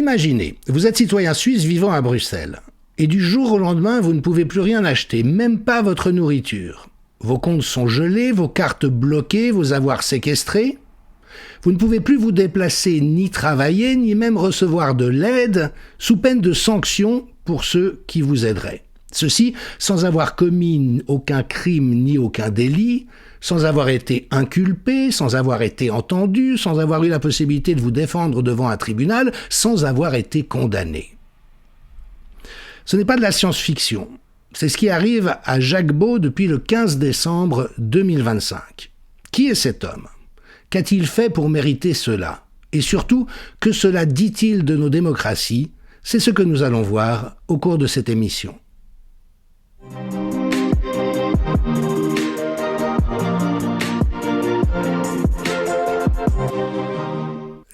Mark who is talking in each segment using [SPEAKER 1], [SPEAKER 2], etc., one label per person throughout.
[SPEAKER 1] Imaginez, vous êtes citoyen suisse vivant à Bruxelles, et du jour au lendemain, vous ne pouvez plus rien acheter, même pas votre nourriture. Vos comptes sont gelés, vos cartes bloquées, vos avoirs séquestrés. Vous ne pouvez plus vous déplacer, ni travailler, ni même recevoir de l'aide, sous peine de sanctions pour ceux qui vous aideraient. Ceci sans avoir commis aucun crime ni aucun délit, sans avoir été inculpé, sans avoir été entendu, sans avoir eu la possibilité de vous défendre devant un tribunal, sans avoir été condamné. Ce n'est pas de la science-fiction. C'est ce qui arrive à Jacques Beau depuis le 15 décembre 2025. Qui est cet homme ? Qu'a-t-il fait pour mériter cela ? Et surtout, que cela dit-il de nos démocraties ? C'est ce que nous allons voir au cours de cette émission.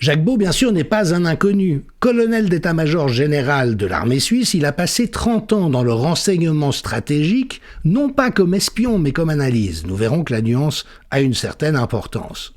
[SPEAKER 1] Jacques Beau, bien sûr, n'est pas un inconnu. Colonel d'état-major général de l'armée suisse, il a passé 30 ans dans le renseignement stratégique, non pas comme espion, mais comme analyse. Nous verrons que la nuance a une certaine importance.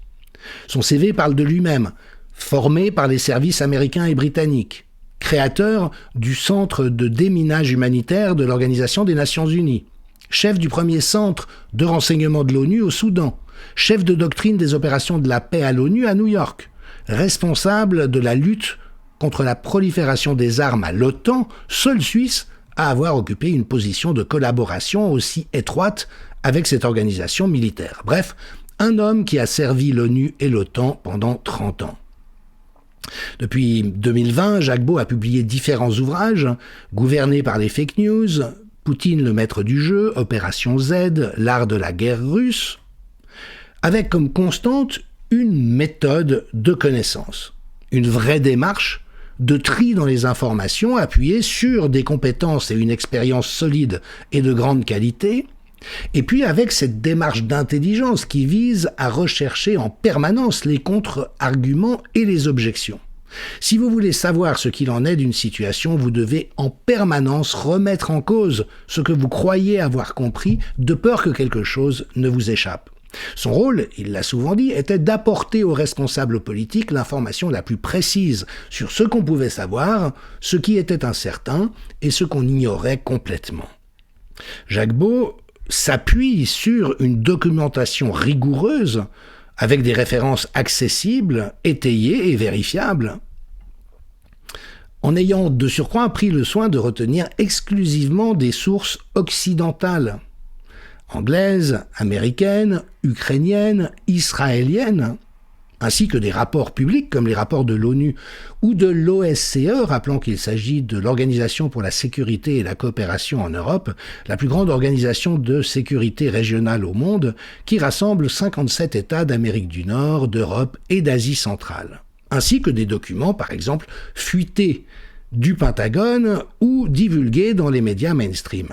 [SPEAKER 1] Son CV parle de lui-même, formé par les services américains et britanniques, créateur du centre de déminage humanitaire de l'Organisation des Nations Unies, chef du premier centre de renseignement de l'ONU au Soudan, chef de doctrine des opérations de la paix à l'ONU à New York, responsable de la lutte contre la prolifération des armes à l'OTAN, seul Suisse à avoir occupé une position de collaboration aussi étroite avec cette organisation militaire. Bref, un homme qui a servi l'ONU et l'OTAN pendant 30 ans. Depuis 2020, Jacques Beau a publié différents ouvrages, gouvernés par les fake news, Poutine le maître du jeu, Opération Z, l'art de la guerre russe, avec comme constante une méthode de connaissance, une vraie démarche de tri dans les informations appuyée sur des compétences et une expérience solide et de grande qualité, et puis avec cette démarche d'intelligence qui vise à rechercher en permanence les contre-arguments et les objections. Si vous voulez savoir ce qu'il en est d'une situation, vous devez en permanence remettre en cause ce que vous croyez avoir compris, de peur que quelque chose ne vous échappe. Son rôle, il l'a souvent dit, était d'apporter aux responsables politiques l'information la plus précise sur ce qu'on pouvait savoir, ce qui était incertain et ce qu'on ignorait complètement. Jacques Beau s'appuie sur une documentation rigoureuse, avec des références accessibles, étayées et vérifiables, en ayant de surcroît pris le soin de retenir exclusivement des sources occidentales, anglaises, américaines, ukrainiennes, israéliennes, ainsi que des rapports publics comme les rapports de l'ONU ou de l'OSCE, rappelant qu'il s'agit de l'Organisation pour la sécurité et la coopération en Europe, la plus grande organisation de sécurité régionale au monde, qui rassemble 57 États d'Amérique du Nord, d'Europe et d'Asie centrale, ainsi que des documents, par exemple, fuités du Pentagone ou divulgués dans les médias mainstream.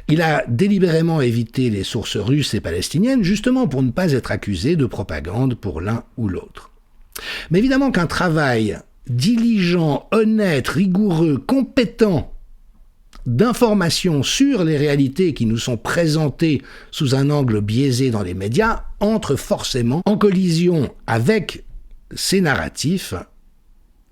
[SPEAKER 1] Il a délibérément évité les sources russes et palestiniennes, justement pour ne pas être accusé de propagande pour l'un ou l'autre. Mais évidemment qu'un travail diligent, honnête, rigoureux, compétent d'information sur les réalités qui nous sont présentées sous un angle biaisé dans les médias entre forcément en collision avec ces narratifs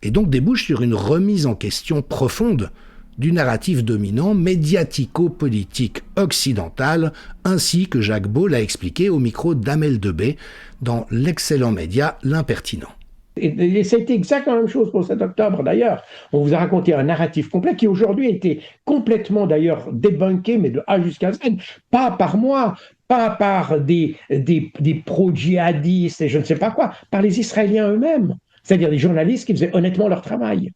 [SPEAKER 1] et donc débouche sur une remise en question profonde du narratif dominant médiatico-politique occidental, ainsi que Jacques Beau l'a expliqué au micro d'Amel Debay dans l'excellent média L'Impertinent.
[SPEAKER 2] Et ça a été exactement la même chose pour 7 octobre d'ailleurs. On vous a raconté un narratif complet qui aujourd'hui a été complètement d'ailleurs débunké, mais de A jusqu'à Z, pas par moi, pas par des pro-djihadistes et je ne sais pas quoi, par les Israéliens eux-mêmes, c'est-à-dire des journalistes qui faisaient honnêtement leur travail.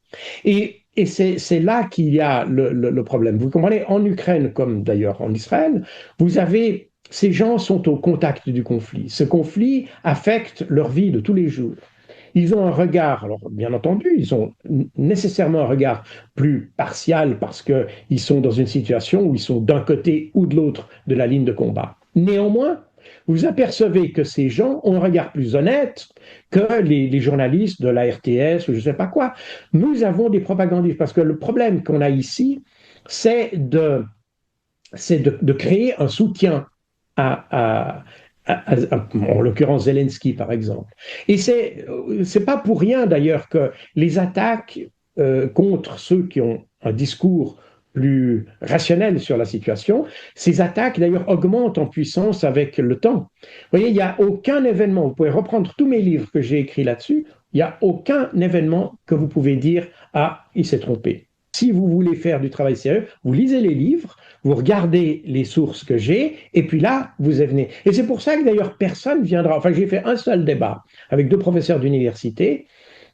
[SPEAKER 2] Et c'est là qu'il y a le problème. Vous comprenez, en Ukraine, comme d'ailleurs en Israël, vous avez, ces gens sont au contact du conflit. Ce conflit affecte leur vie de tous les jours. Ils ont un regard, alors bien entendu, ils ont nécessairement un regard plus partial parce qu'ils sont dans une situation où ils sont d'un côté ou de l'autre de la ligne de combat. Néanmoins, vous apercevez que ces gens ont un regard plus honnête que les journalistes de la RTS ou je ne sais pas quoi. Nous avons des propagandistes parce que le problème qu'on a ici, c'est de créer un soutien en l'occurrence Zelensky par exemple. Et c'est pas pour rien d'ailleurs que les attaques contre ceux qui ont un discours plus rationnel sur la situation. Ces attaques, d'ailleurs, augmentent en puissance avec le temps. Vous voyez, il n'y a aucun événement, vous pouvez reprendre tous mes livres que j'ai écrits là-dessus, il n'y a aucun événement que vous pouvez dire « Ah, il s'est trompé ». Si vous voulez faire du travail sérieux, vous lisez les livres, vous regardez les sources que j'ai, et puis là, vous venez. Et c'est pour ça que d'ailleurs, personne viendra. Enfin, j'ai fait un seul débat avec 2 professeurs d'université,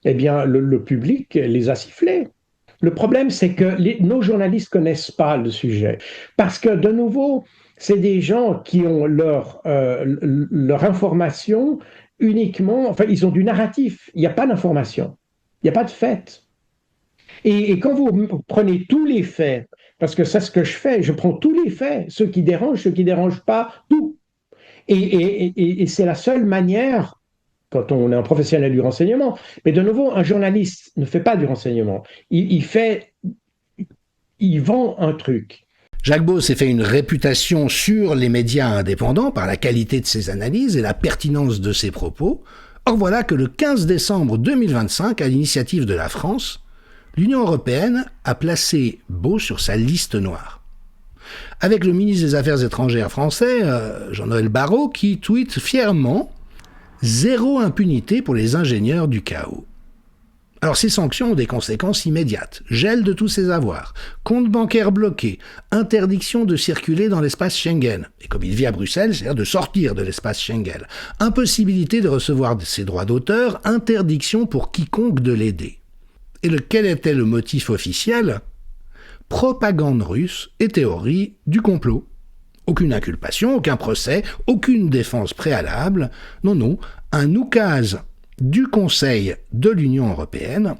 [SPEAKER 2] eh bien, le public les a sifflés. Le problème, c'est que nos journalistes ne connaissent pas le sujet. Parce que, de nouveau, c'est des gens qui ont leur information uniquement, enfin, ils ont du narratif. Il n'y a pas d'information. Il n'y a pas de fait. Et quand vous prenez tous les faits, parce que c'est ce que je fais, je prends tous les faits, ceux qui dérangent pas, tout. Et c'est la seule manière, quand on est un professionnel du renseignement, mais de nouveau, un journaliste ne fait pas du renseignement. Il vend un truc.
[SPEAKER 1] Jacques Beau s'est fait une réputation sur les médias indépendants par la qualité de ses analyses et la pertinence de ses propos. Or voilà que le 15 décembre 2025, à l'initiative de la France, l'Union européenne a placé Beau sur sa liste noire. Avec le ministre des Affaires étrangères français, Jean-Noël Barrot, qui tweete fièrement « Zéro impunité pour les ingénieurs du chaos ». Alors ces sanctions ont des conséquences immédiates. Gel de tous ses avoirs, compte bancaire bloqué, interdiction de circuler dans l'espace Schengen. Et comme il vit à Bruxelles, c'est-à-dire de sortir de l'espace Schengen. Impossibilité de recevoir ses droits d'auteur, interdiction pour quiconque de l'aider. Et quel était le motif officiel ? Propagande russe et théorie du complot. Aucune inculpation, aucun procès, aucune défense préalable. Non, un oukase du Conseil de l'Union européenne,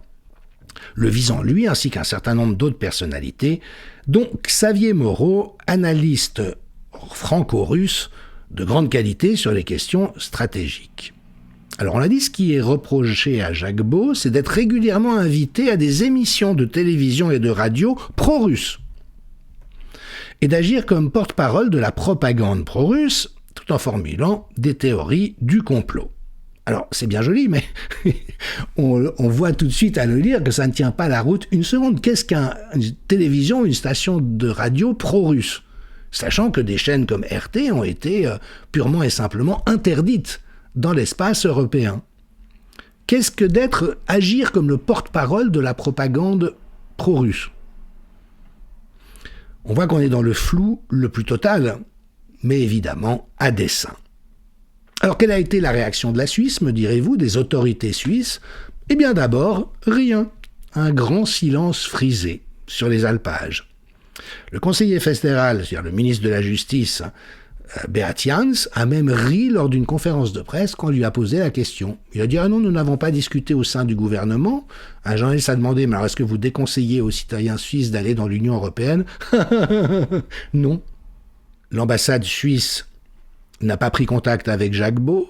[SPEAKER 1] le visant lui ainsi qu'un certain nombre d'autres personnalités, dont Xavier Moreau, analyste franco-russe de grande qualité sur les questions stratégiques. Alors on l'a dit, ce qui est reproché à Jacques Beau, c'est d'être régulièrement invité à des émissions de télévision et de radio pro-russes, et d'agir comme porte-parole de la propagande pro-russe, tout en formulant des théories du complot. Alors, c'est bien joli, mais on voit tout de suite à le lire que ça ne tient pas la route une seconde. Qu'est-ce qu'une télévision, une station de radio pro-russe ? Sachant que des chaînes comme RT ont été purement et simplement interdites dans l'espace européen. Qu'est-ce que agir comme le porte-parole de la propagande pro-russe ? On voit qu'on est dans le flou le plus total, mais évidemment à dessein. Alors, quelle a été la réaction de la Suisse, me direz-vous, des autorités suisses ? Eh bien d'abord, rien. Un grand silence frisé sur les alpages. Le conseiller fédéral, c'est-à-dire le ministre de la Justice, Beat Jans, a même ri lors d'une conférence de presse quand on lui a posé la question. Il a dit « Ah non, nous n'avons pas discuté au sein du gouvernement ». Un journaliste a demandé « Mais alors est-ce que vous déconseillez aux citoyens suisses d'aller dans l'Union européenne ?» Non. L'ambassade suisse n'a pas pris contact avec Jacques Beau.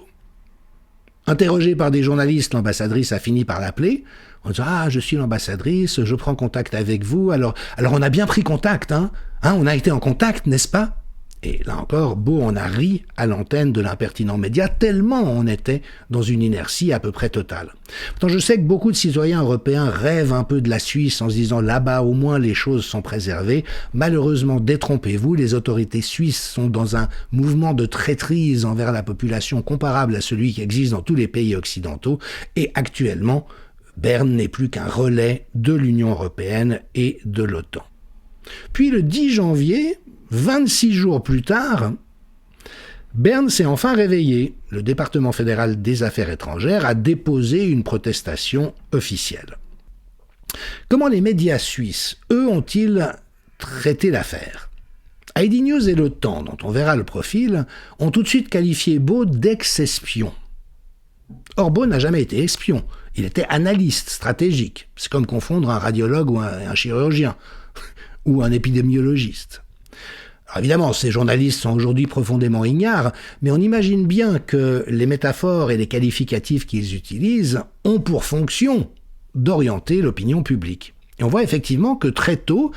[SPEAKER 1] Interrogée par des journalistes, l'ambassadrice a fini par l'appeler en disant « Ah, je suis l'ambassadrice, je prends contact avec vous. » Alors on a bien pris contact, on a été en contact, n'est-ce pas ? Et là encore, Beau en a ri à l'antenne de l'impertinent média, tellement on était dans une inertie à peu près totale. Pourtant, je sais que beaucoup de citoyens européens rêvent un peu de la Suisse en se disant « Là-bas, au moins, les choses sont préservées. » Malheureusement, détrompez-vous, les autorités suisses sont dans un mouvement de traîtrise envers la population comparable à celui qui existe dans tous les pays occidentaux. Et actuellement, Berne n'est plus qu'un relais de l'Union européenne et de l'OTAN. Puis le 10 janvier... 26 jours plus tard, Berne s'est enfin réveillé. Le département fédéral des affaires étrangères a déposé une protestation officielle. Comment les médias suisses, eux, ont-ils traité l'affaire ? ID News et Le Temps, dont on verra le profil, ont tout de suite qualifié Beau d'ex-espion. Or, Beau n'a jamais été espion. Il était analyste stratégique. C'est comme confondre un radiologue ou un chirurgien, ou un épidémiologiste. Alors évidemment, ces journalistes sont aujourd'hui profondément ignares, mais on imagine bien que les métaphores et les qualificatifs qu'ils utilisent ont pour fonction d'orienter l'opinion publique. Et on voit effectivement que très tôt,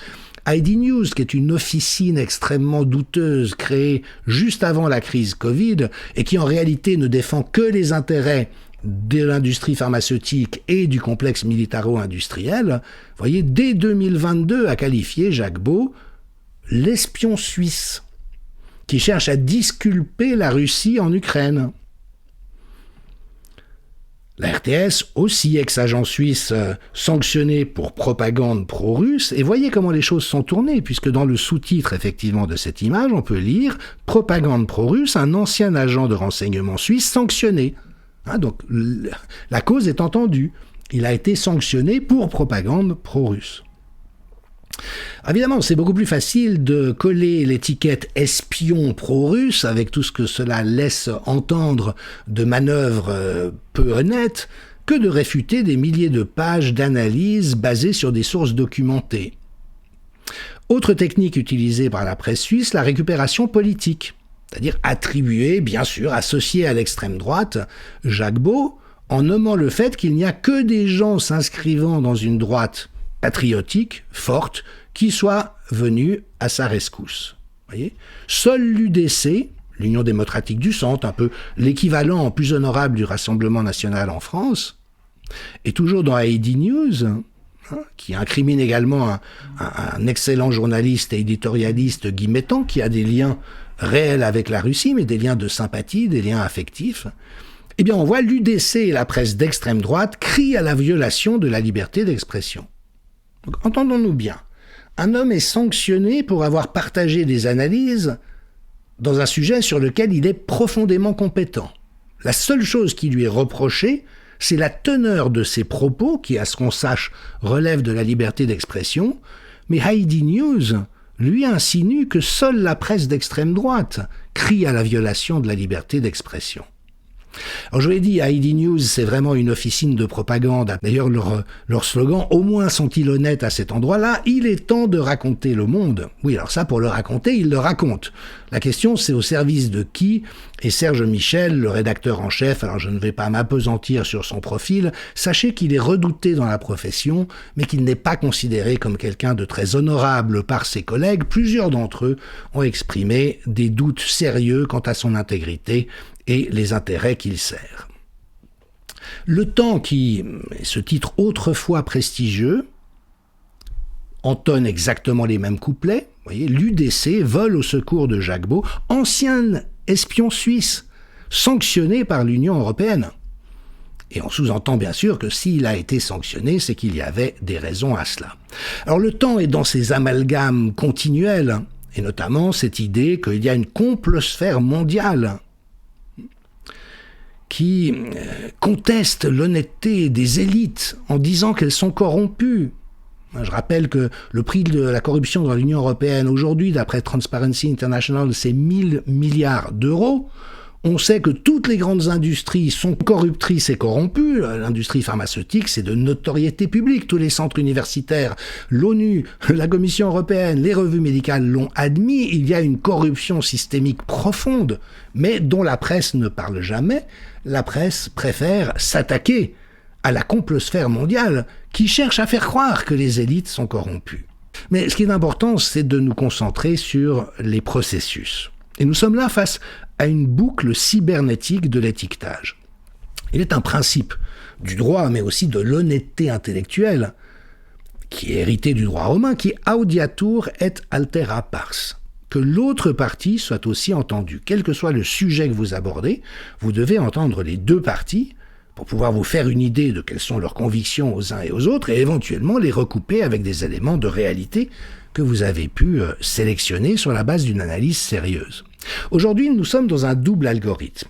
[SPEAKER 1] ID News, qui est une officine extrêmement douteuse créée juste avant la crise Covid, et qui en réalité ne défend que les intérêts de l'industrie pharmaceutique et du complexe militaro-industriel, vous voyez, dès 2022 a qualifié Jacques Beau l'espion suisse qui cherche à disculper la Russie en Ukraine. La RTS, aussi ex-agent suisse sanctionné pour propagande pro-russe, et voyez comment les choses sont tournées, puisque dans le sous-titre effectivement de cette image, on peut lire « Propagande pro-russe, un ancien agent de renseignement suisse sanctionné ». Donc la cause est entendue. Il a été sanctionné pour propagande pro-russe. Évidemment, c'est beaucoup plus facile de coller l'étiquette espion pro-russe avec tout ce que cela laisse entendre de manœuvres peu honnêtes que de réfuter des milliers de pages d'analyse basées sur des sources documentées. Autre technique utilisée par la presse suisse, la récupération politique, c'est-à-dire attribuer, bien sûr, associer à l'extrême droite Jacques Beau en nommant le fait qu'il n'y a que des gens s'inscrivant dans une droite patriotique, forte, qui soit venue à sa rescousse. Voyez, seul l'UDC, l'Union démocratique du Centre, un peu l'équivalent plus honorable du Rassemblement national en France, et toujours dans Haïdi News, qui incrimine également un excellent journaliste et éditorialiste, Guy Mettan, qui a des liens réels avec la Russie, mais des liens de sympathie, des liens affectifs, eh bien on voit l'UDC et la presse d'extrême droite crient à la violation de la liberté d'expression. Donc, entendons-nous bien, un homme est sanctionné pour avoir partagé des analyses dans un sujet sur lequel il est profondément compétent. La seule chose qui lui est reprochée, c'est la teneur de ses propos, qui, à ce qu'on sache, relève de la liberté d'expression, mais Haïdi News lui insinue que seule la presse d'extrême droite crie à la violation de la liberté d'expression. Alors je l'ai dit, Haïdi News, c'est vraiment une officine de propagande. D'ailleurs, leur slogan, au moins sont-ils honnêtes à cet endroit-là, il est temps de raconter le monde. Oui, alors ça, pour le raconter, ils le racontent. La question, c'est au service de qui? Et Serge Michel, le rédacteur en chef, alors je ne vais pas m'appesantir sur son profil, sachez qu'il est redouté dans la profession, mais qu'il n'est pas considéré comme quelqu'un de très honorable par ses collègues. Plusieurs d'entre eux ont exprimé des doutes sérieux quant à son intégrité et les intérêts qu'il sert. Le Temps, qui, ce titre autrefois prestigieux, entonne exactement les mêmes couplets. Vous voyez, l'UDC vole au secours de Jacques Beau, ancien espion suisse, sanctionné par l'Union européenne. Et on sous-entend bien sûr que s'il a été sanctionné, c'est qu'il y avait des raisons à cela. Alors le Temps est dans ses amalgames continuels, et notamment cette idée qu'il y a une complosphère mondiale qui conteste l'honnêteté des élites en disant qu'elles sont corrompues. Je rappelle que le prix de la corruption dans l'Union européenne aujourd'hui, d'après Transparency International, c'est 1000 milliards d'euros. On sait que toutes les grandes industries sont corruptrices et corrompues. L'industrie pharmaceutique, c'est de notoriété publique. Tous les centres universitaires, l'ONU, la Commission européenne, les revues médicales l'ont admis. Il y a une corruption systémique profonde, mais dont la presse ne parle jamais. La presse préfère s'attaquer à la complosphère mondiale qui cherche à faire croire que les élites sont corrompues. Mais ce qui est important, c'est de nous concentrer sur les processus. Et nous sommes là face à une boucle cybernétique de l'étiquetage. Il est un principe du droit, mais aussi de l'honnêteté intellectuelle, qui est hérité du droit romain, qui est audiatur et altera pars. Que l'autre partie soit aussi entendue. Quel que soit le sujet que vous abordez, vous devez entendre les deux parties pour pouvoir vous faire une idée de quelles sont leurs convictions aux uns et aux autres, et éventuellement les recouper avec des éléments de réalité que vous avez pu sélectionner sur la base d'une analyse sérieuse. Aujourd'hui, nous sommes dans un double algorithme.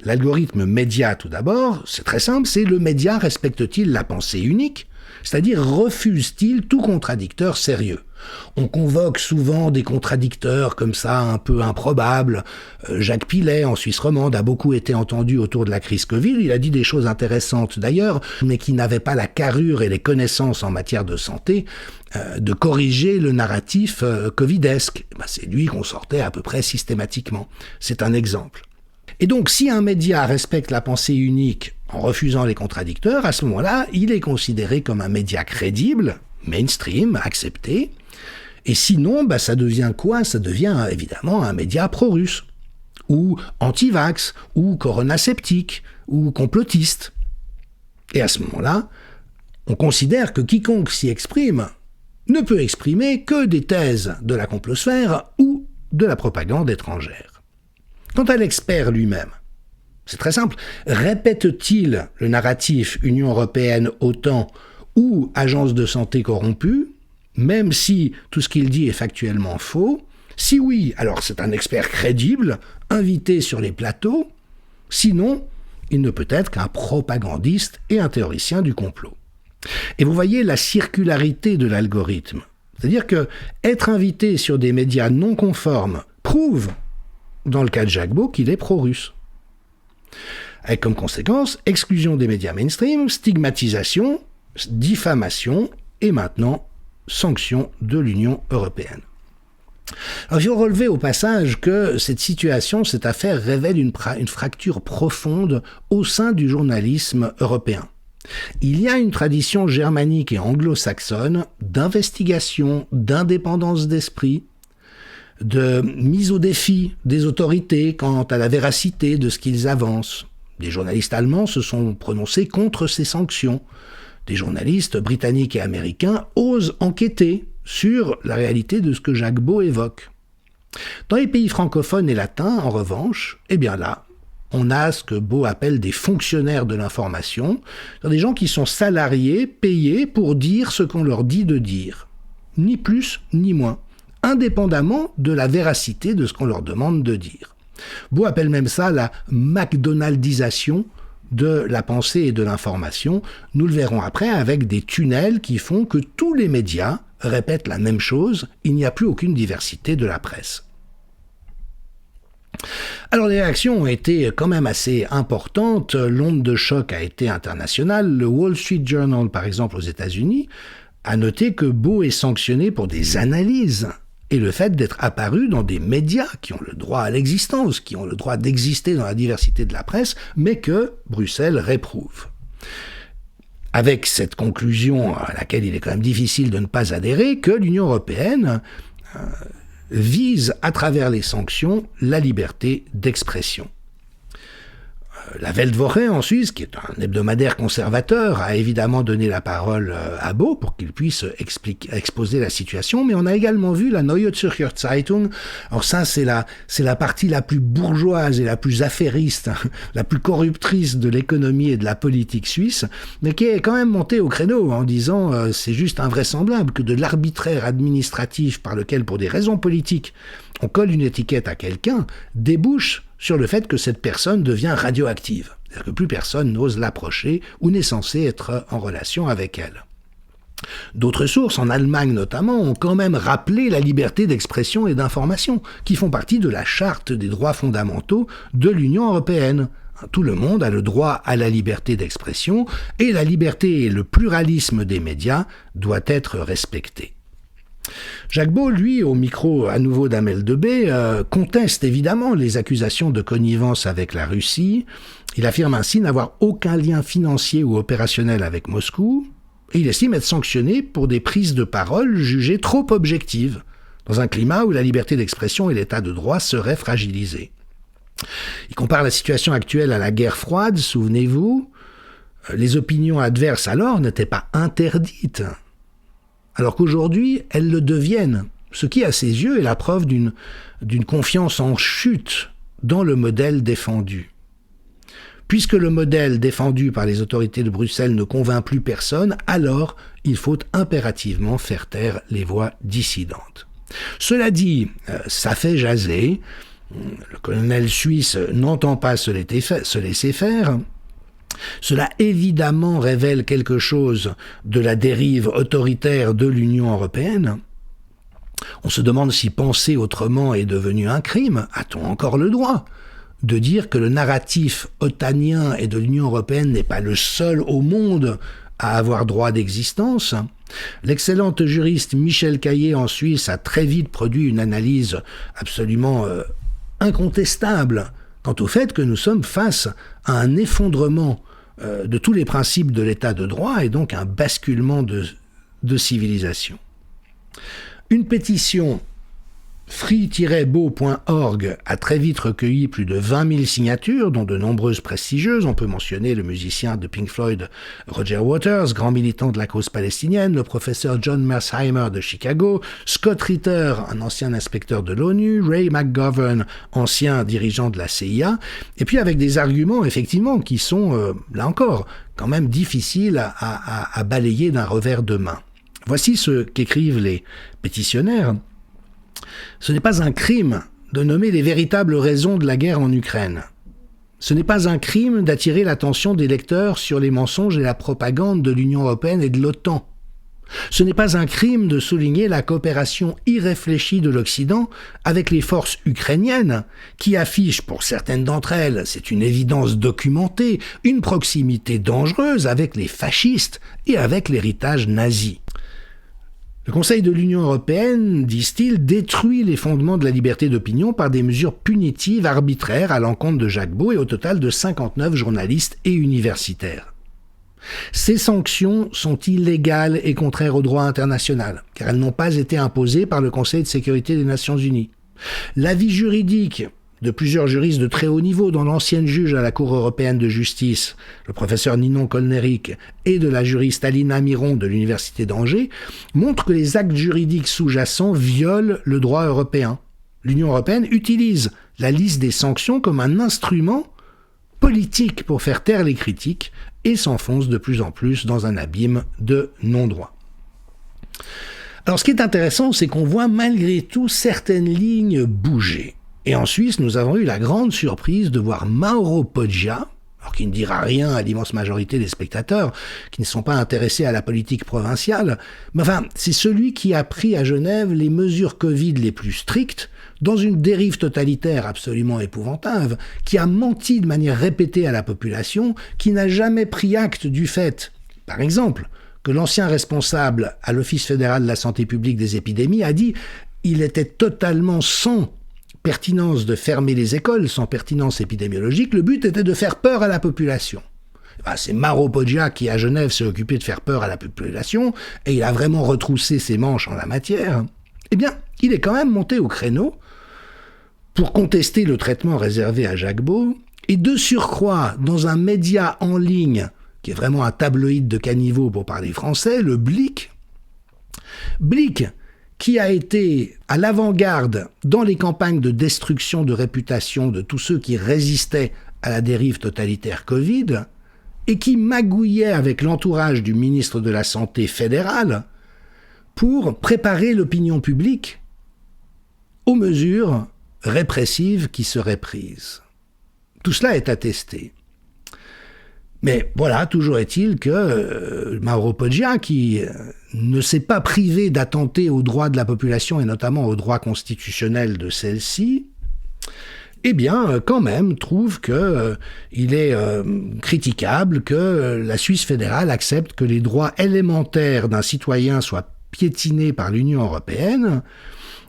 [SPEAKER 1] L'algorithme média, tout d'abord, c'est très simple, c'est le média respecte-t-il la pensée unique, c'est-à-dire refuse-t-il tout contradicteur sérieux. On convoque souvent des contradicteurs comme ça, un peu improbables. Jacques Pillet, en Suisse romande, a beaucoup été entendu autour de la crise Covid. Il a dit des choses intéressantes d'ailleurs, mais qui n'avaient pas la carrure et les connaissances en matière de santé de corriger le narratif covidesque. C'est lui qu'on sortait à peu près systématiquement. C'est un exemple. Et donc, si un média respecte la pensée unique en refusant les contradicteurs, à ce moment-là, il est considéré comme un média crédible, mainstream, accepté. Et sinon, ça devient quoi? Ça devient évidemment un média pro-russe, ou anti-vax, ou corona-sceptique, ou complotiste. Et à ce moment-là, on considère que quiconque s'y exprime ne peut exprimer que des thèses de la complosphère ou de la propagande étrangère. Quant à l'expert lui-même, c'est très simple. Répète-t-il le narratif Union européenne OTAN ou agence de santé corrompue, même si tout ce qu'il dit est factuellement faux? Si oui, alors c'est un expert crédible, invité sur les plateaux. Sinon, il ne peut être qu'un propagandiste et un théoricien du complot. Et vous voyez la circularité de l'algorithme. C'est-à-dire que être invité sur des médias non conformes prouve, dans le cas de Gbagbo, qu'il est pro-russe. Avec comme conséquence, exclusion des médias mainstream, stigmatisation, diffamation et maintenant sanction de l'Union européenne. Alors, il faut relever au passage que cette situation, cette affaire révèle une fracture profonde au sein du journalisme européen. Il y a une tradition germanique et anglo-saxonne d'investigation, d'indépendance d'esprit, de mise au défi des autorités quant à la véracité de ce qu'ils avancent. Des journalistes allemands se sont prononcés contre ces sanctions. Des journalistes britanniques et américains osent enquêter sur la réalité de ce que Gbagbo évoque. Dans les pays francophones et latins, en revanche, eh bien là, on a ce que Beau appelle des fonctionnaires de l'information, des gens qui sont salariés, payés pour dire ce qu'on leur dit de dire. Ni plus, ni moins, indépendamment de la véracité de ce qu'on leur demande de dire. Beau appelle même ça la McDonaldisation de la pensée et de l'information. Nous le verrons après avec des tunnels qui font que tous les médias répètent la même chose, il n'y a plus aucune diversité de la presse. Alors les réactions ont été quand même assez importantes, l'onde de choc a été internationale. Le Wall Street Journal, par exemple aux États-Unis, a noté que Beau est sanctionné pour des analyses et le fait d'être apparu dans des médias qui ont le droit à l'existence, qui ont le droit d'exister dans la diversité de la presse, mais que Bruxelles réprouve. Avec cette conclusion à laquelle il est quand même difficile de ne pas adhérer, que l'Union européenne vise à travers les sanctions la liberté d'expression. La Weltwoche en Suisse, qui est un hebdomadaire conservateur, a évidemment donné la parole à Beau pour qu'il puisse exposer la situation, mais on a également vu la Neue Zürcher Zeitung. Alors ça, c'est la partie la plus bourgeoise et la plus affairiste, la plus corruptrice de l'économie et de la politique suisse, mais qui est quand même montée au créneau en disant c'est juste invraisemblable que de l'arbitraire administratif par lequel, pour des raisons politiques, on colle une étiquette à quelqu'un, débouche sur le fait que cette personne devient radioactive. C'est-à-dire que plus personne n'ose l'approcher ou n'est censé être en relation avec elle. D'autres sources, en Allemagne notamment, ont quand même rappelé la liberté d'expression et d'information, qui font partie de la charte des droits fondamentaux de l'Union européenne. Tout le monde a le droit à la liberté d'expression, et la liberté et le pluralisme des médias doivent être respectés. Gbagbo, lui, au micro à nouveau d'Amel Debay, conteste évidemment les accusations de connivence avec la Russie. Il affirme ainsi n'avoir aucun lien financier ou opérationnel avec Moscou, et il estime être sanctionné pour des prises de parole jugées trop objectives, dans un climat où la liberté d'expression et l'état de droit seraient fragilisés. Il compare la situation actuelle à la guerre froide, souvenez-vous. Les opinions adverses alors n'étaient pas interdites, alors qu'aujourd'hui, elles le deviennent, ce qui, à ses yeux, est la preuve d'une confiance en chute dans le modèle défendu. Puisque le modèle défendu par les autorités de Bruxelles ne convainc plus personne, alors il faut impérativement faire taire les voix dissidentes. Cela dit, ça fait jaser, le colonel suisse n'entend pas se laisser faire. Cela évidemment révèle quelque chose de la dérive autoritaire de l'Union européenne. On se demande si penser autrement est devenu un crime. A-t-on encore le droit de dire que le narratif otanien et de l'Union européenne n'est pas le seul au monde à avoir droit d'existence? L'excellente juriste Michel Caillé en Suisse a très vite produit une analyse absolument incontestable quant au fait que nous sommes face à un effondrement de tous les principes de l'état de droit et donc un basculement de civilisation. Une pétition Free-beau.org a très vite recueilli plus de 20 000 signatures, dont de nombreuses prestigieuses. On peut mentionner le musicien de Pink Floyd Roger Waters, grand militant de la cause palestinienne, le professeur John Mersheimer de Chicago, Scott Ritter, un ancien inspecteur de l'ONU, Ray McGovern, ancien dirigeant de la CIA, et puis avec des arguments, effectivement, qui sont, là encore, quand même difficiles à balayer d'un revers de main. Voici ce qu'écrivent les pétitionnaires. Ce n'est pas un crime de nommer les véritables raisons de la guerre en Ukraine. Ce n'est pas un crime d'attirer l'attention des lecteurs sur les mensonges et la propagande de l'Union européenne et de l'OTAN. Ce n'est pas un crime de souligner la coopération irréfléchie de l'Occident avec les forces ukrainiennes, qui affichent, pour certaines d'entre elles, c'est une évidence documentée, une proximité dangereuse avec les fascistes et avec l'héritage nazi. Le Conseil de l'Union européenne, disent-ils, détruit les fondements de la liberté d'opinion par des mesures punitives arbitraires à l'encontre de Jacques Beau et au total de 59 journalistes et universitaires. Ces sanctions sont illégales et contraires au droit international, car elles n'ont pas été imposées par le Conseil de sécurité des Nations unies. L'avis juridique de plusieurs juristes de très haut niveau, dont l'ancienne juge à la Cour européenne de justice, le professeur Ninon Kolnerik, et de la juriste Alina Miron de l'Université d'Angers, montrent que les actes juridiques sous-jacents violent le droit européen. L'Union européenne utilise la liste des sanctions comme un instrument politique pour faire taire les critiques et s'enfonce de plus en plus dans un abîme de non-droit. Alors ce qui est intéressant, c'est qu'on voit malgré tout certaines lignes bouger. Et en Suisse, nous avons eu la grande surprise de voir Mauro Poggia, alors qui ne dira rien à l'immense majorité des spectateurs, qui ne sont pas intéressés à la politique provinciale, mais enfin, c'est celui qui a pris à Genève les mesures Covid les plus strictes, dans une dérive totalitaire absolument épouvantable, qui a menti de manière répétée à la population, qui n'a jamais pris acte du fait, par exemple, que l'ancien responsable à l'Office fédéral de la santé publique des épidémies a dit qu'il était totalement sans pertinence de fermer les écoles, sans pertinence épidémiologique, le but était de faire peur à la population. C'est Mauro Poggia qui, à Genève, s'est occupé de faire peur à la population, et il a vraiment retroussé ses manches en la matière. Eh bien, il est quand même monté au créneau pour contester le traitement réservé à Jacques Beau, et de surcroît, dans un média en ligne, qui est vraiment un tabloïd de caniveau pour parler français, le Blick, qui a été à l'avant-garde dans les campagnes de destruction de réputation de tous ceux qui résistaient à la dérive totalitaire Covid, et qui magouillait avec l'entourage du ministre de la Santé fédéral pour préparer l'opinion publique aux mesures répressives qui seraient prises. Tout cela est attesté. Mais voilà, toujours est-il que Mauro Poggia, qui ne s'est pas privé d'attenter aux droits de la population et notamment aux droits constitutionnels de celle-ci, eh bien, quand même, trouve qu'il est critiquable que la Suisse fédérale accepte que les droits élémentaires d'un citoyen soient piétinés par l'Union européenne.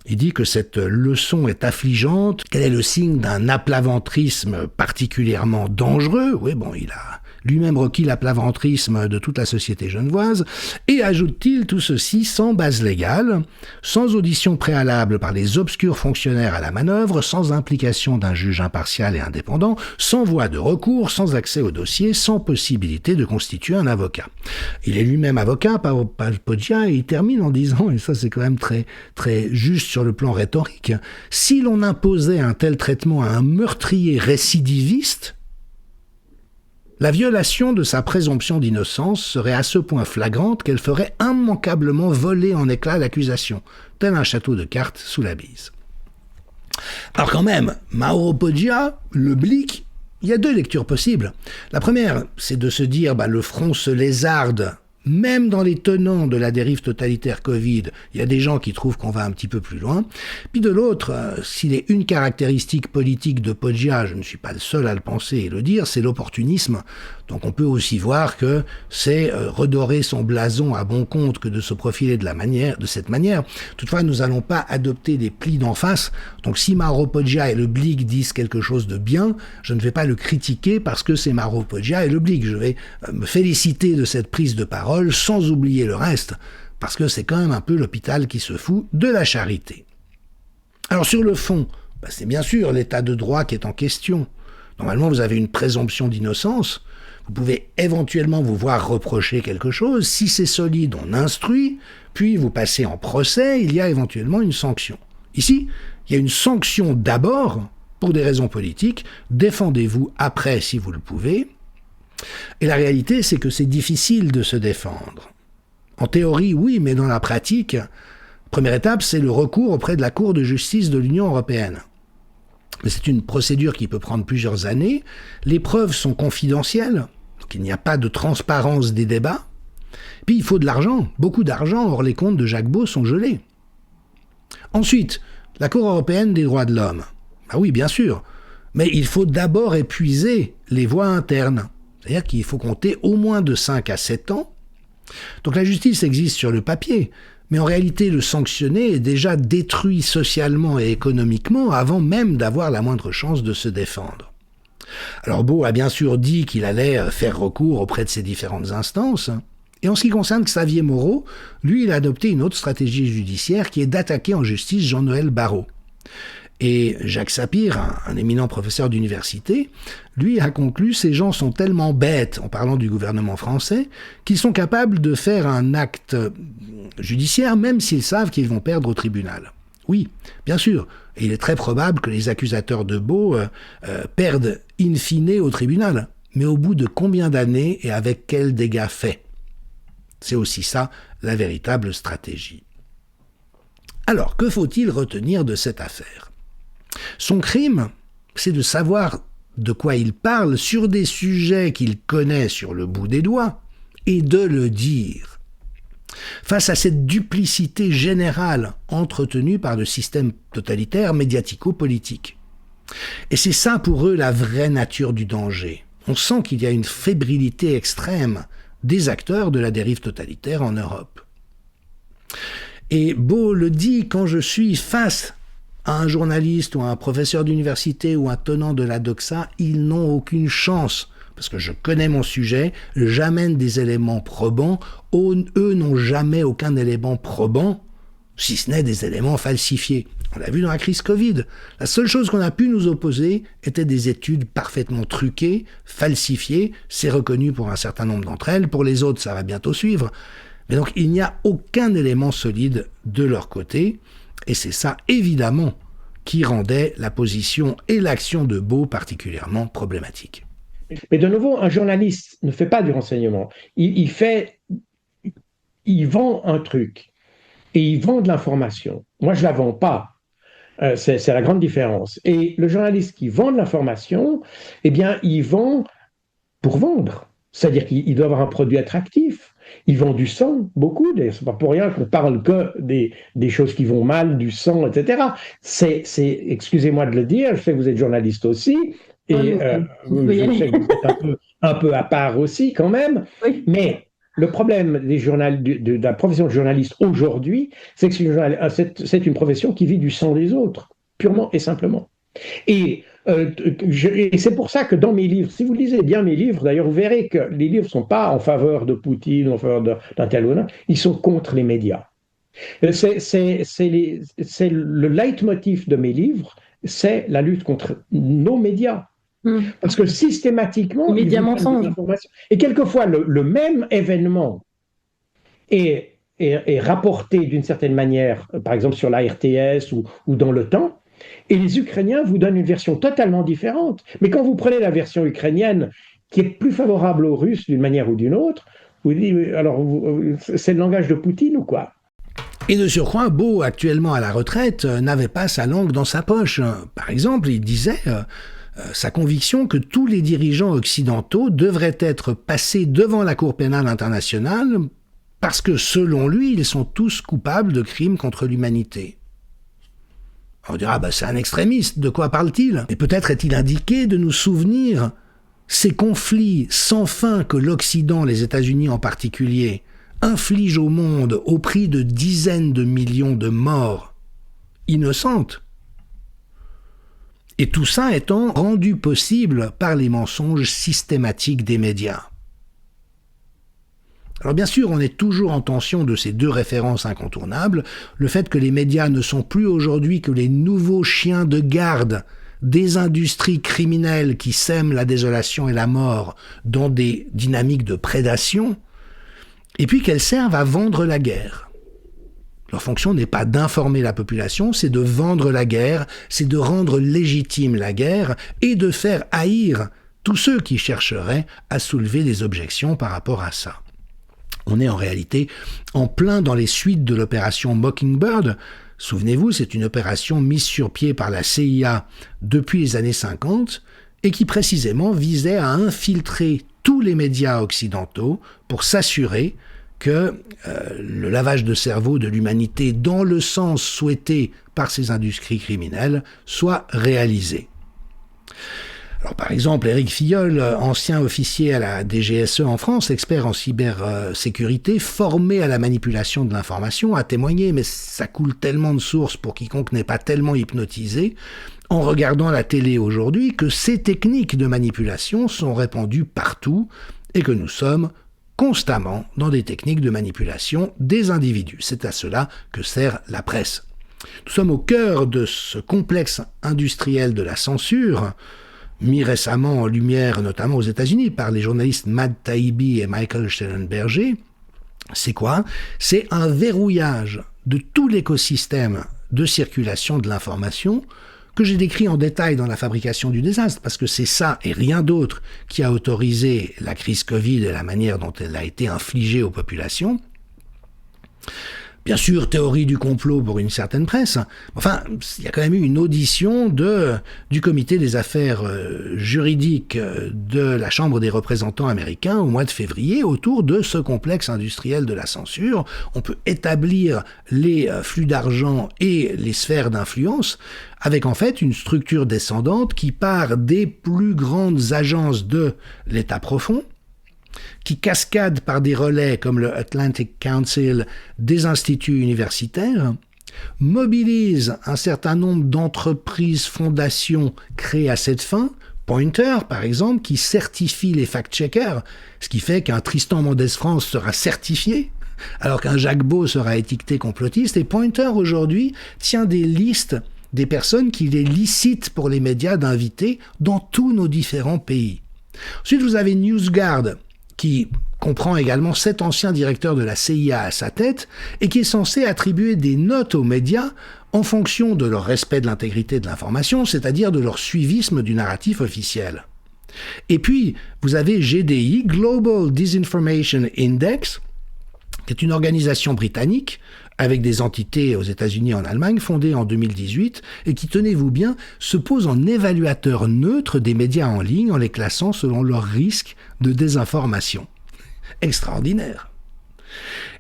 [SPEAKER 1] Il dit que cette leçon est affligeante, qu'elle est le signe d'un aplaventrisme particulièrement dangereux. Oui, bon, il a lui-même requis l'aplaventrisme de toute la société genevoise, et ajoute-t-il tout ceci sans base légale, sans audition préalable par les obscurs fonctionnaires à la manœuvre, sans implication d'un juge impartial et indépendant, sans voie de recours, sans accès au dossier, sans possibilité de constituer un avocat. Il est lui-même avocat, Poggia, et il termine en disant, et ça c'est quand même très, très juste sur le plan rhétorique, si l'on imposait un tel traitement à un meurtrier récidiviste, la violation de sa présomption d'innocence serait à ce point flagrante qu'elle ferait immanquablement voler en éclats l'accusation, tel un château de cartes sous la bise. Alors quand même, Mauro Poggia, le Blick, il y a deux lectures possibles. La première, c'est de se dire le front se lézarde, même dans les tenants de la dérive totalitaire Covid, il y a des gens qui trouvent qu'on va un petit peu plus loin. Puis de l'autre, s'il est une caractéristique politique de Poggia, je ne suis pas le seul à le penser et le dire, c'est l'opportunisme. Donc on peut aussi voir que c'est redorer son blason à bon compte que de se profiler de cette manière. Toutefois, nous n'allons pas adopter des plis d'en face. Donc si Mauro Poggia et le Blick disent quelque chose de bien, je ne vais pas le critiquer parce que c'est Mauro Poggia et le Blick. Je vais me féliciter de cette prise de parole sans oublier le reste, parce que c'est quand même un peu l'hôpital qui se fout de la charité. Alors sur le fond, c'est bien sûr l'état de droit qui est en question. Normalement, vous avez une présomption d'innocence. Vous pouvez éventuellement vous voir reprocher quelque chose. Si c'est solide, on instruit, puis vous passez en procès, il y a éventuellement une sanction. Ici, il y a une sanction d'abord, pour des raisons politiques. Défendez-vous après si vous le pouvez. Et la réalité, c'est que c'est difficile de se défendre. En théorie, oui, mais dans la pratique, première étape, c'est le recours auprès de la Cour de justice de l'Union européenne. Mais c'est une procédure qui peut prendre plusieurs années. Les preuves sont confidentielles, donc il n'y a pas de transparence des débats. Puis il faut de l'argent, beaucoup d'argent, or les comptes de Jacques Beau sont gelés. Ensuite, la Cour européenne des droits de l'homme. Ah oui, bien sûr, mais il faut d'abord épuiser les voies internes. C'est-à-dire qu'il faut compter au moins de 5 à 7 ans. Donc la justice existe sur le papier, mais en réalité le sanctionné est déjà détruit socialement et économiquement avant même d'avoir la moindre chance de se défendre. Alors Beau a bien sûr dit qu'il allait faire recours auprès de ces différentes instances, et en ce qui concerne Xavier Moreau, lui il a adopté une autre stratégie judiciaire qui est d'attaquer en justice Jean-Noël Barrot. Et Jacques Sapir, un éminent professeur d'université, lui a conclu « Ces gens sont tellement bêtes, en parlant du gouvernement français, qu'ils sont capables de faire un acte judiciaire même s'ils savent qu'ils vont perdre au tribunal. » Oui, bien sûr, et il est très probable que les accusateurs de Beau perdent in fine au tribunal, mais au bout de combien d'années et avec quels dégâts faits? C'est aussi ça la véritable stratégie. Alors, que faut-il retenir de cette affaire? Son crime, c'est de savoir de quoi il parle sur des sujets qu'il connaît sur le bout des doigts et de le dire. Face à cette duplicité générale entretenue par le système totalitaire médiatico-politique. Et c'est ça pour eux la vraie nature du danger. On sent qu'il y a une fébrilité extrême des acteurs de la dérive totalitaire en Europe. Et Beau le dit, quand je suis face à un journaliste ou à un professeur d'université ou un tenant de la doxa, ils n'ont aucune chance. Parce que je connais mon sujet, j'amène des éléments probants, eux n'ont jamais aucun élément probant, si ce n'est des éléments falsifiés. On l'a vu dans la crise Covid. La seule chose qu'on a pu nous opposer était des études parfaitement truquées, falsifiées, c'est reconnu pour un certain nombre d'entre elles, pour les autres ça va bientôt suivre. Mais donc il n'y a aucun élément solide de leur côté, et c'est ça évidemment qui rendait la position et l'action de Beau particulièrement problématiques.
[SPEAKER 2] Mais de nouveau, un journaliste ne fait pas du renseignement. Il vend un truc et il vend de l'information. Moi, je ne la vends pas. C'est la grande différence. Et le journaliste qui vend de l'information, eh bien, il vend pour vendre. C'est-à-dire qu'il doit avoir un produit attractif. Il vend du sang, beaucoup. D'ailleurs, c'est pas pour rien qu'on parle que des choses qui vont mal, du sang, etc. Excusez-moi de le dire, je sais que vous êtes journaliste aussi, et je sais que vous êtes un peu à part aussi quand même, oui. Mais le problème de la profession de journaliste aujourd'hui, c'est que c'est une profession qui vit du sang des autres, purement et simplement. Et c'est pour ça que dans mes livres, si vous lisez bien mes livres, d'ailleurs, vous verrez que les livres ne sont pas en faveur de Poutine, en faveur d'un tel ou d'un, ils sont contre les médias. C'est le leitmotiv de mes livres, c'est la lutte contre nos médias. Parce que systématiquement,
[SPEAKER 3] les médias mensonges.
[SPEAKER 2] Et quelquefois, le même événement est rapporté d'une certaine manière, par exemple sur la RTS ou dans le temps, et les Ukrainiens vous donnent une version totalement différente. Mais quand vous prenez la version ukrainienne, qui est plus favorable aux Russes d'une manière ou d'une autre, vous dites, alors c'est le langage de Poutine ou quoi?
[SPEAKER 1] Et de surcroît, Beau, actuellement à la retraite, n'avait pas sa langue dans sa poche. Par exemple, il disait sa conviction que tous les dirigeants occidentaux devraient être passés devant la Cour pénale internationale parce que, selon lui, ils sont tous coupables de crimes contre l'humanité. On dira, c'est un extrémiste, de quoi parle-t-il? Mais peut-être est-il indiqué de nous souvenir ces conflits sans fin que l'Occident, les États-Unis en particulier, infligent au monde au prix de dizaines de millions de morts innocentes. Et tout ça étant rendu possible par les mensonges systématiques des médias. Alors bien sûr, on est toujours en tension de ces deux références incontournables, le fait que les médias ne sont plus aujourd'hui que les nouveaux chiens de garde des industries criminelles qui sèment la désolation et la mort dans des dynamiques de prédation, et puis qu'elles servent à vendre la guerre. Leur fonction n'est pas d'informer la population, c'est de vendre la guerre, c'est de rendre légitime la guerre et de faire haïr tous ceux qui chercheraient à soulever des objections par rapport à ça. On est en réalité en plein dans les suites de l'opération Mockingbird. Souvenez-vous, c'est une opération mise sur pied par la CIA depuis les années 50 et qui précisément visait à infiltrer tous les médias occidentaux pour s'assurer que le lavage de cerveau de l'humanité dans le sens souhaité par ces industries criminelles soit réalisé. Alors, par exemple, Éric Filleul, ancien officier à la DGSE en France, expert en cybersécurité, formé à la manipulation de l'information, a témoigné, mais ça coule tellement de sources pour quiconque n'est pas tellement hypnotisé, en regardant la télé aujourd'hui, que ces techniques de manipulation sont répandues partout et que nous sommes constamment dans des techniques de manipulation des individus. C'est à cela que sert la presse. Nous sommes au cœur de ce complexe industriel de la censure, mis récemment en lumière, notamment aux États-Unis, par les journalistes Matt Taibbi et Michael Shellenberger. C'est quoi? C'est un verrouillage de tout l'écosystème de circulation de l'information que j'ai décrit en détail dans La fabrication du désastre, parce que c'est ça et rien d'autre qui a autorisé la crise Covid et la manière dont elle a été infligée aux populations. Bien sûr, théorie du complot pour une certaine presse. Enfin, il y a quand même eu une audition du comité des affaires juridiques de la Chambre des représentants américains au mois de février autour de ce complexe industriel de la censure. On peut établir les flux d'argent et les sphères d'influence avec en fait une structure descendante qui part des plus grandes agences de l'État profond, qui cascade par des relais comme le Atlantic Council des instituts universitaires, mobilise un certain nombre d'entreprises, fondations créées à cette fin, Pointer par exemple, qui certifie les fact-checkers, ce qui fait qu'un Tristan Mendès France sera certifié, alors qu'un Jacques Beau sera étiqueté complotiste, et Pointer aujourd'hui tient des listes des personnes qu'il est licite pour les médias d'inviter dans tous nos différents pays. Ensuite, vous avez NewsGuard, qui comprend également 7 anciens directeurs de la CIA à sa tête, et qui est censé attribuer des notes aux médias en fonction de leur respect de l'intégrité de l'information, c'est-à-dire de leur suivisme du narratif officiel. Et puis, vous avez GDI, Global Disinformation Index, qui est une organisation britannique, avec des entités aux États-Unis et en Allemagne, fondée en 2018, et qui, tenez-vous bien, se pose en évaluateur neutre des médias en ligne en les classant selon leur risque de désinformation. Extraordinaire.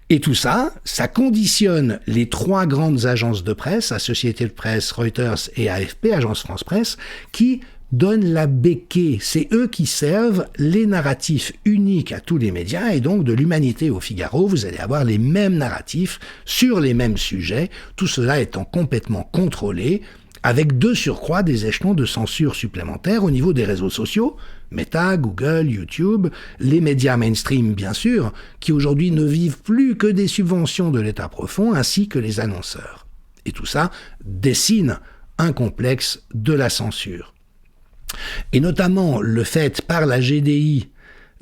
[SPEAKER 1] Et tout ça, ça conditionne les 3 grandes agences de presse, Associated Press, Reuters et AFP, Agence France Presse, qui donnent la béquée. C'est eux qui servent les narratifs uniques à tous les médias, et donc de l'Humanité au Figaro, vous allez avoir les mêmes narratifs sur les mêmes sujets, tout cela étant complètement contrôlé, avec de surcroît des échelons de censure supplémentaires au niveau des réseaux sociaux, Meta, Google, YouTube, les médias mainstream bien sûr, qui aujourd'hui ne vivent plus que des subventions de l'État profond, ainsi que les annonceurs. Et tout ça dessine un complexe de la censure. Et notamment le fait par la GDI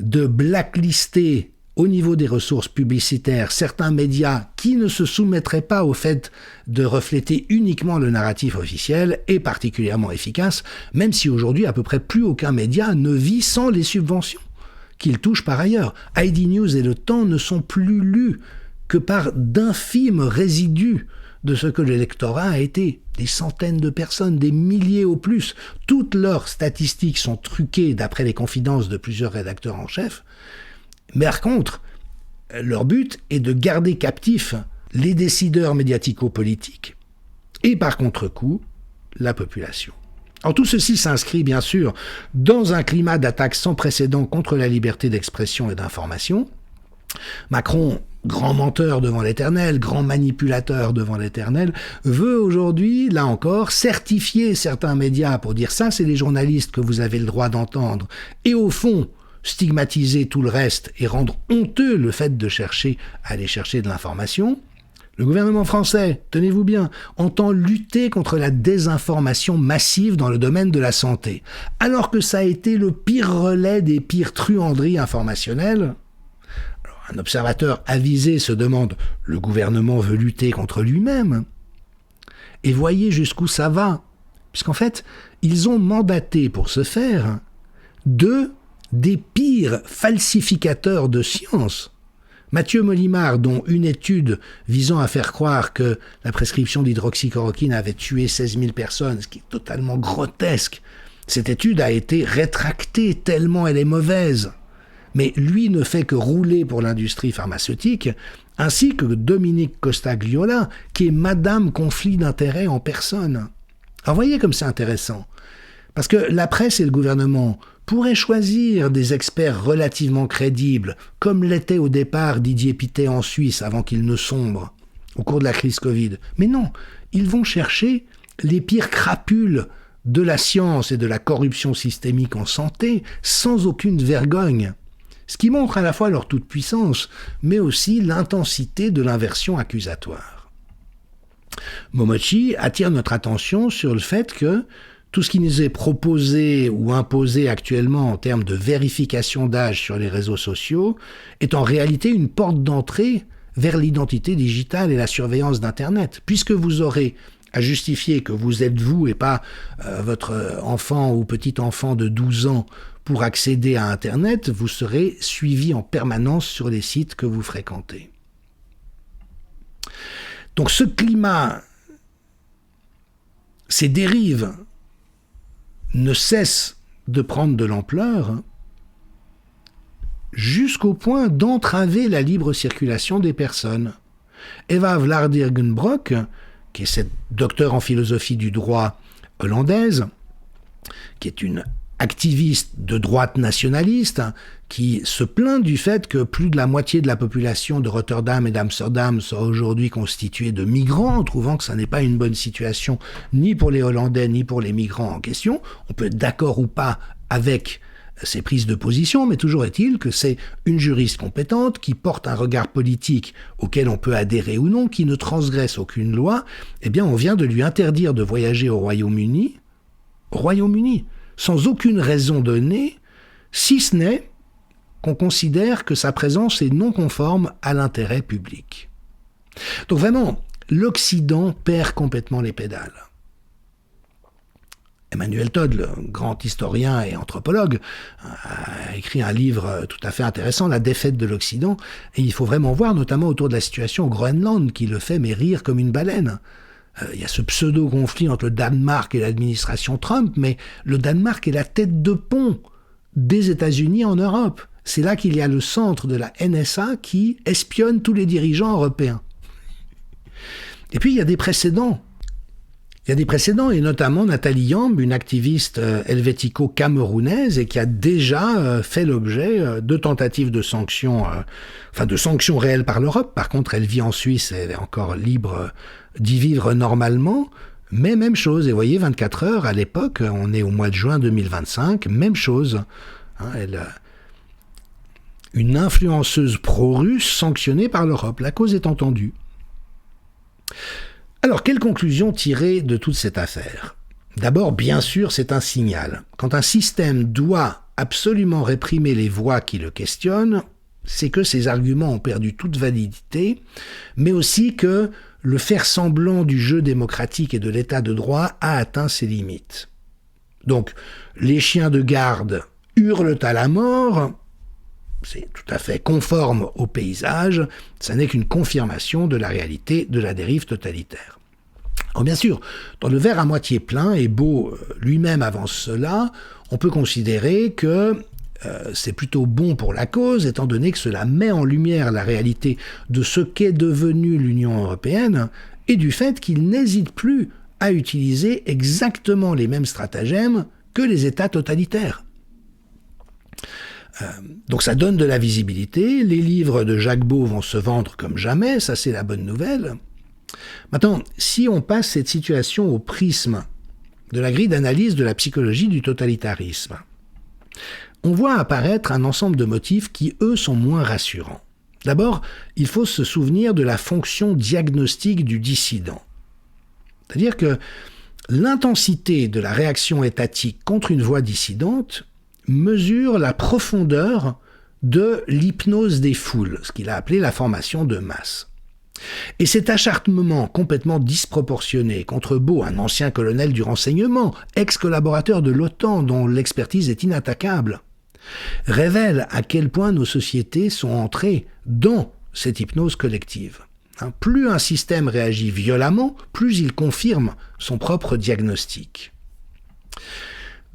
[SPEAKER 1] de blacklister au niveau des ressources publicitaires certains médias qui ne se soumettraient pas au fait de refléter uniquement le narratif officiel est particulièrement efficace, même si aujourd'hui à peu près plus aucun média ne vit sans les subventions qu'il touche par ailleurs. ID News et Le Temps ne sont plus lus que par d'infimes résidus de ce que l'électorat a été. Des centaines de personnes, des milliers au plus. Toutes leurs statistiques sont truquées d'après les confidences de plusieurs rédacteurs en chef. Mais par contre, leur but est de garder captifs les décideurs médiatico-politiques et par contre-coup, la population. Alors tout ceci s'inscrit bien sûr dans un climat d'attaque sans précédent contre la liberté d'expression et d'information. Macron, grand menteur devant l'Éternel, grand manipulateur devant l'Éternel, veut aujourd'hui, là encore, certifier certains médias pour dire ça, c'est les journalistes que vous avez le droit d'entendre. Et au fond, stigmatiser tout le reste et rendre honteux le fait de aller chercher de l'information, le gouvernement français, tenez-vous bien, entend lutter contre la désinformation massive dans le domaine de la santé, alors que ça a été le pire relais des pires truanderies informationnelles. Alors, un observateur avisé se demande, le gouvernement veut lutter contre lui-même? Et voyez jusqu'où ça va, puisqu'en fait, ils ont mandaté pour ce faire des pires falsificateurs de science. Mathieu Molimar, dont une étude visant à faire croire que la prescription d'hydroxychloroquine avait tué 16 000 personnes, ce qui est totalement grotesque, cette étude a été rétractée tellement elle est mauvaise. Mais lui ne fait que rouler pour l'industrie pharmaceutique, ainsi que Dominique Costagliola, qui est Madame Conflit d'intérêts en personne. Alors voyez comme c'est intéressant. Parce que la presse et le gouvernement pourraient choisir des experts relativement crédibles, comme l'était au départ Didier Pittet en Suisse avant qu'il ne sombre au cours de la crise Covid. Mais non, ils vont chercher les pires crapules de la science et de la corruption systémique en santé sans aucune vergogne. Ce qui montre à la fois leur toute-puissance, mais aussi l'intensité de l'inversion accusatoire. Momochi attire notre attention sur le fait que tout ce qui nous est proposé ou imposé actuellement en termes de vérification d'âge sur les réseaux sociaux est en réalité une porte d'entrée vers l'identité digitale et la surveillance d'Internet, puisque vous aurez à justifier que vous êtes vous et pas votre enfant ou petit-enfant de 12 ans pour accéder à Internet, vous serez suivi en permanence sur les sites que vous fréquentez. Donc ce climat, ces dérives, ne cessent de prendre de l'ampleur jusqu'au point d'entraver la libre circulation des personnes. Eva Vlaardingenbroek, qui est cette docteure en philosophie du droit hollandaise, qui est une activiste de droite nationaliste, qui se plaint du fait que plus de la moitié de la population de Rotterdam et d'Amsterdam soit aujourd'hui constituée de migrants, trouvant que ça n'est pas une bonne situation ni pour les Hollandais ni pour les migrants en question. On peut être d'accord ou pas avec ces prises de position, mais toujours est-il que c'est une juriste compétente qui porte un regard politique auquel on peut adhérer ou non, qui ne transgresse aucune loi. Eh bien, on vient de lui interdire de voyager au Royaume-Uni, sans aucune raison donnée, si ce n'est qu'on considère que sa présence est non conforme à l'intérêt public. Donc vraiment, l'Occident perd complètement les pédales. Emmanuel Todd, le grand historien et anthropologue, a écrit un livre tout à fait intéressant, La défaite de l'Occident, et il faut vraiment voir, notamment autour de la situation au Groenland, qui le fait mais rire comme une baleine. Il y a ce pseudo-conflit entre le Danemark et l'administration Trump, mais le Danemark est la tête de pont des États-Unis en Europe. C'est là qu'il y a le centre de la NSA qui espionne tous les dirigeants européens. Et puis il y a des précédents. Et notamment Nathalie Yamb, une activiste helvético-camerounaise et qui a déjà fait l'objet de tentatives de sanctions, de sanctions réelles par l'Europe. Par contre, elle vit en Suisse, elle est encore libre d'y vivre normalement. Mais même chose, et vous voyez, 24 heures à l'époque, on est au mois de juin 2025, même chose. Une influenceuse pro-russe sanctionnée par l'Europe. La cause est entendue. Alors, quelle conclusion tirer de toute cette affaire? D'abord, bien sûr, c'est un signal. Quand un système doit absolument réprimer les voix qui le questionnent, c'est que ses arguments ont perdu toute validité, mais aussi que le faire-semblant du jeu démocratique et de l'état de droit a atteint ses limites. Donc, les chiens de garde hurlent à la mort, c'est tout à fait conforme au paysage, ça n'est qu'une confirmation de la réalité de la dérive totalitaire. Alors bien sûr, dans le verre à moitié plein, et Beau lui-même avance cela, on peut considérer que c'est plutôt bon pour la cause, étant donné que cela met en lumière la réalité de ce qu'est devenue l'Union européenne, et du fait qu'il n'hésite plus à utiliser exactement les mêmes stratagèmes que les États totalitaires. Donc ça donne de la visibilité, les livres de Jacques Beau vont se vendre comme jamais, ça c'est la bonne nouvelle. Maintenant, si on passe cette situation au prisme de la grille d'analyse de la psychologie du totalitarisme, on voit apparaître un ensemble de motifs qui, eux, sont moins rassurants. D'abord, il faut se souvenir de la fonction diagnostique du dissident. C'est-à-dire que l'intensité de la réaction étatique contre une voix dissidente mesure la profondeur de l'hypnose des foules, ce qu'il a appelé la formation de masse. Et cet acharnement complètement disproportionné contre Beau, un ancien colonel du renseignement, ex-collaborateur de l'OTAN dont l'expertise est inattaquable, révèle à quel point nos sociétés sont entrées dans cette hypnose collective. Plus un système réagit violemment, plus il confirme son propre diagnostic.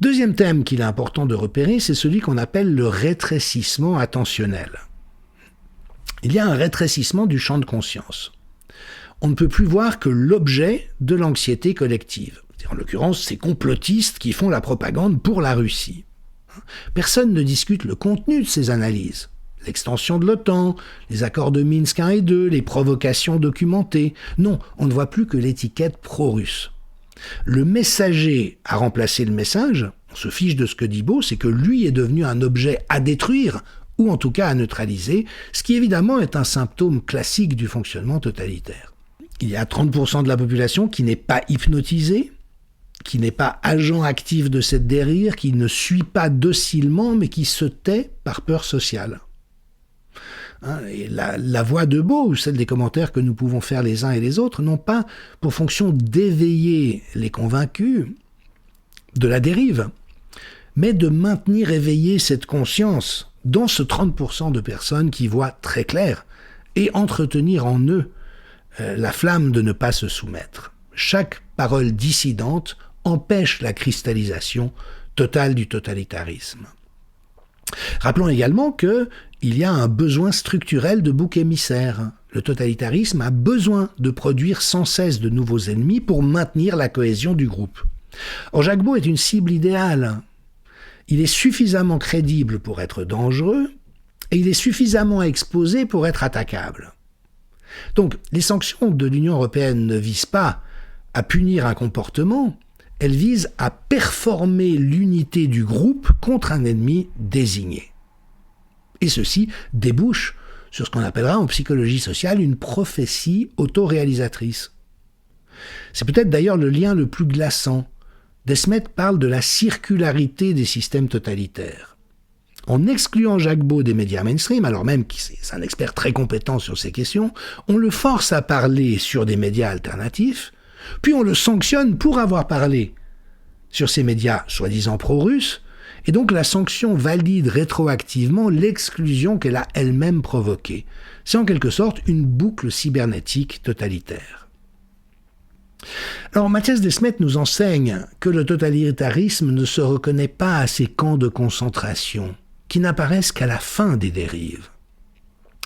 [SPEAKER 1] Deuxième thème qu'il est important de repérer, c'est celui qu'on appelle le rétrécissement attentionnel. Il y a un rétrécissement du champ de conscience. On ne peut plus voir que l'objet de l'anxiété collective. En l'occurrence, ces complotistes qui font la propagande pour la Russie. Personne ne discute le contenu de ces analyses. L'extension de l'OTAN, les accords de Minsk 1 et 2, les provocations documentées. Non, on ne voit plus que l'étiquette pro-russe. Le messager a remplacé le message, on se fiche de ce que dit Beau, c'est que lui est devenu un objet à détruire, ou en tout cas à neutraliser, ce qui évidemment est un symptôme classique du fonctionnement totalitaire. Il y a 30% de la population qui n'est pas hypnotisée, qui n'est pas agent actif de cette dérive, qui ne suit pas docilement, mais qui se tait par peur sociale. Et la voix de Beau, ou celle des commentaires que nous pouvons faire les uns et les autres, n'ont pas pour fonction d'éveiller les convaincus de la dérive, mais de maintenir éveillée cette conscience dans ce 30% de personnes qui voient très clair et entretenir en eux la flamme de ne pas se soumettre. Chaque parole dissidente empêche la cristallisation totale du totalitarisme. Rappelons également qu'il y a un besoin structurel de bouc émissaire. Le totalitarisme a besoin de produire sans cesse de nouveaux ennemis pour maintenir la cohésion du groupe. Or, Jacques Beau est une cible idéale. Il est suffisamment crédible pour être dangereux et il est suffisamment exposé pour être attaquable. Donc, les sanctions de l'Union européenne ne visent pas à punir un comportement, elles visent à performer l'unité du groupe contre un ennemi désigné. Et ceci débouche sur ce qu'on appellera en psychologie sociale une prophétie autoréalisatrice. C'est peut-être d'ailleurs le lien le plus glaçant. Desmet parle de la circularité des systèmes totalitaires. En excluant Jacques Beau des médias mainstream, alors même qu'il est un expert très compétent sur ces questions, on le force à parler sur des médias alternatifs, puis on le sanctionne pour avoir parlé sur ces médias soi-disant pro-russes, et donc la sanction valide rétroactivement l'exclusion qu'elle a elle-même provoquée. C'est en quelque sorte une boucle cybernétique totalitaire. Alors Mathias Desmet nous enseigne que le totalitarisme ne se reconnaît pas à ces camps de concentration, qui n'apparaissent qu'à la fin des dérives.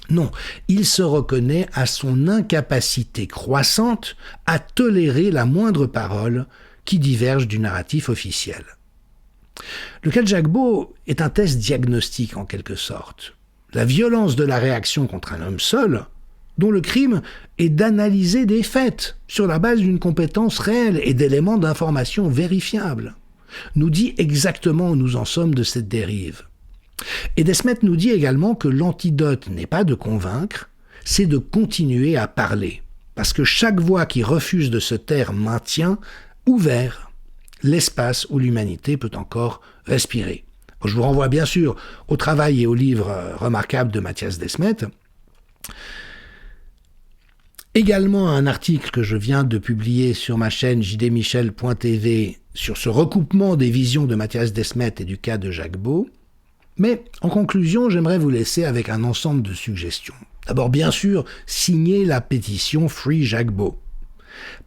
[SPEAKER 1] Non, il se reconnaît à son incapacité croissante à tolérer la moindre parole qui diverge du narratif officiel. Le cas de Jacques Beau est un test diagnostique en quelque sorte. La violence de la réaction contre un homme seul, dont le crime est d'analyser des faits sur la base d'une compétence réelle et d'éléments d'information vérifiables, nous dit exactement où nous en sommes de cette dérive. Et Desmet nous dit également que l'antidote n'est pas de convaincre, c'est de continuer à parler, parce que chaque voix qui refuse de se taire maintient ouvert l'espace où l'humanité peut encore respirer. Je vous renvoie bien sûr au travail et au livre remarquable de Mathias Desmet. Également un article que je viens de publier sur ma chaîne jdmichel.tv sur ce recoupement des visions de Mathias Desmet et du cas de Jacques Beau. Mais en conclusion, j'aimerais vous laisser avec un ensemble de suggestions. D'abord, bien sûr, signez la pétition Free Jacques Beau.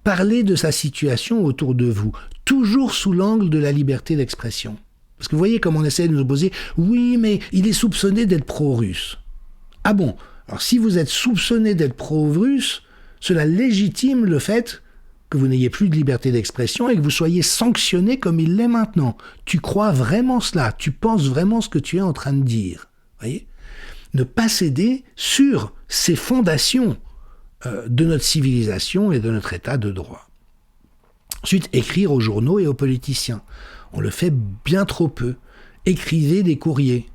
[SPEAKER 1] Parlez de sa situation autour de vous, toujours sous l'angle de la liberté d'expression. Parce que vous voyez comme on essaie de nous opposer, oui, mais il est soupçonné d'être pro-russe. Ah bon? Alors si vous êtes soupçonné d'être pro-russe, cela légitime le fait que vous n'ayez plus de liberté d'expression et que vous soyez sanctionné comme il l'est maintenant. Tu crois vraiment cela? Tu penses vraiment ce que tu es en train de dire? Voyez? Ne pas céder sur ces fondations de notre civilisation et de notre état de droit. Ensuite, écrire aux journaux et aux politiciens. On le fait bien trop peu. écrivez des courriers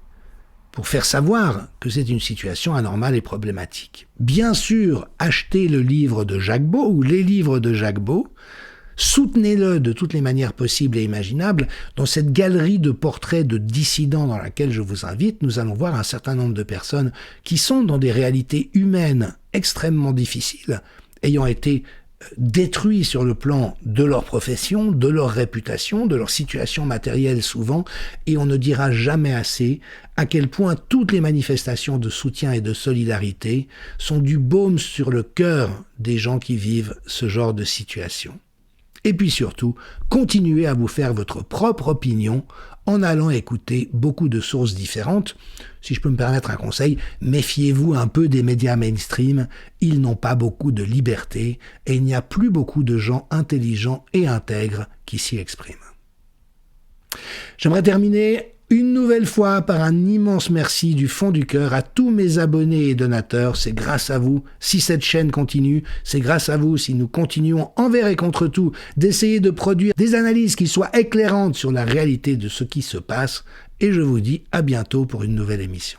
[SPEAKER 1] pour faire savoir que c'est une situation anormale et problématique. Bien sûr, achetez le livre de Jacques Beau ou les livres de Jacques Beau, soutenez-le de toutes les manières possibles et imaginables. Dans cette galerie de portraits de dissidents dans laquelle je vous invite, nous allons voir un certain nombre de personnes qui sont dans des réalités humaines extrêmement difficiles, ayant été détruits sur le plan de leur profession, de leur réputation, de leur situation matérielle souvent, et on ne dira jamais assez à quel point toutes les manifestations de soutien et de solidarité sont du baume sur le cœur des gens qui vivent ce genre de situation. Et puis surtout, continuez à vous faire votre propre opinion en allant écouter beaucoup de sources différentes. Si je peux me permettre un conseil, méfiez-vous un peu des médias mainstream, ils n'ont pas beaucoup de liberté et il n'y a plus beaucoup de gens intelligents et intègres qui s'y expriment. J'aimerais terminer une nouvelle fois par un immense merci du fond du cœur à tous mes abonnés et donateurs. C'est grâce à vous si cette chaîne continue, c'est grâce à vous si nous continuons envers et contre tout d'essayer de produire des analyses qui soient éclairantes sur la réalité de ce qui se passe. Et je vous dis à bientôt pour une nouvelle émission.